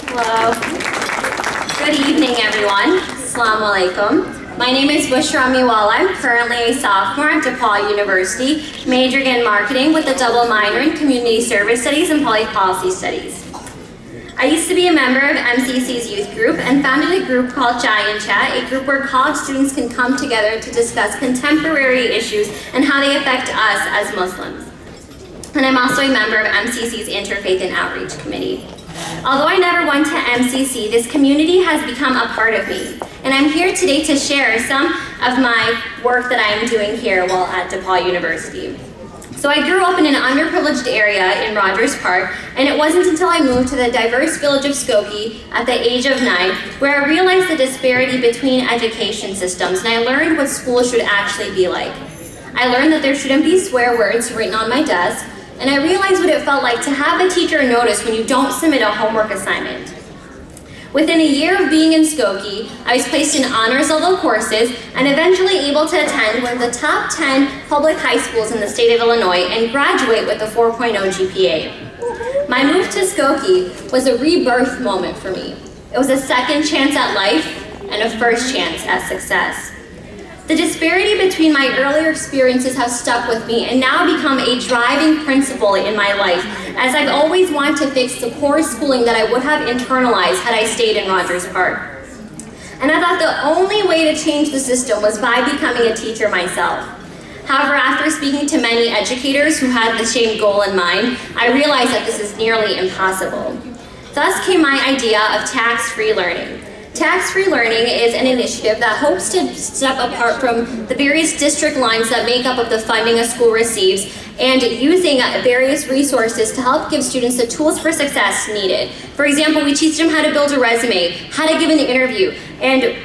Hello. Good evening, everyone. Assalamu alaikum. My name is Bushra Amiwala. I'm currently a sophomore at DePaul University, majoring in marketing with a double minor in community service studies and public policy studies. I used to be a member of MCC's youth group and founded a group called Jai and Chat, a group where college students can come together to discuss contemporary issues and how they affect us as Muslims. And I'm also a member of MCC's Interfaith and Outreach Committee. Although I never went to MCC, this community has become a part of me. And I'm here today to share some of my work that I am doing here while at DePaul University. So I grew up in an underprivileged area in Rogers Park, and it wasn't until I moved to the diverse village of Skokie at the age of 9 where I realized the disparity between education systems, and I learned what school should actually be like. I learned that there shouldn't be swear words written on my desk, and I realized what it felt like to have a teacher notice when you don't submit a homework assignment. Within a year of being in Skokie, I was placed in honors level courses and eventually able to attend one of the top 10 public high schools in the state of Illinois and graduate with a 4.0 GPA. My move to Skokie was a rebirth moment for me. It was a second chance at life and a first chance at success. The disparity between my earlier experiences has stuck with me and now become a driving principle in my life, as I've always wanted to fix the poor schooling that I would have internalized had I stayed in Rogers Park. And I thought the only way to change the system was by becoming a teacher myself. However, after speaking to many educators who had the same goal in mind, I realized that this is nearly impossible. Thus came my idea of tax-free learning. Tax-free learning is an initiative that hopes to step apart from the various district lines that make up of the funding a school receives and using various resources to help give students the tools for success needed. For example, we teach them how to build a resume, how to give an interview, and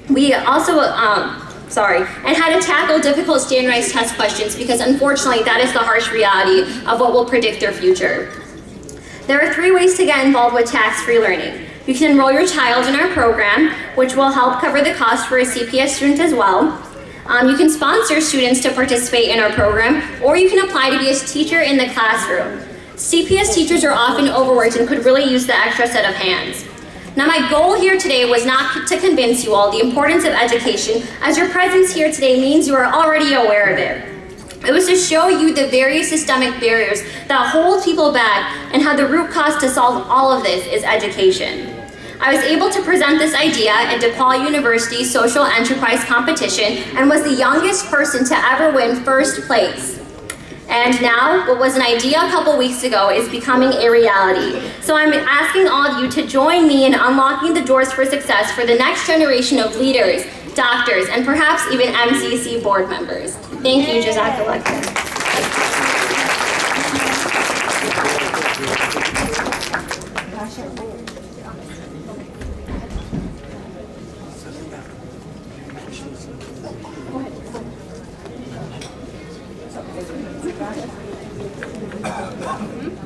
we also, and how to tackle difficult standardized test questions, because unfortunately that is the harsh reality of what will predict their future. There are 3 ways to get involved with tax-free learning. You can enroll your child in our program, which will help cover the cost for a CPS student as well. You can sponsor students to participate in our program, or you can apply to be a teacher in the classroom. CPS teachers are often overworked and could really use the extra set of hands. Now, my goal here today was not to convince you all the importance of education, as your presence here today means you are already aware of it. It was to show you the various systemic barriers that hold people back and how the root cause to solve all of this is education. I was able to present this idea at DePaul University's social enterprise competition and was the youngest person to ever win first place. And now, what was an idea a couple weeks ago is becoming a reality. So I'm asking all of you to join me in unlocking the doors for success for the next generation of leaders, doctors, and perhaps even MCC board members. Thank you, Jazakallah khair.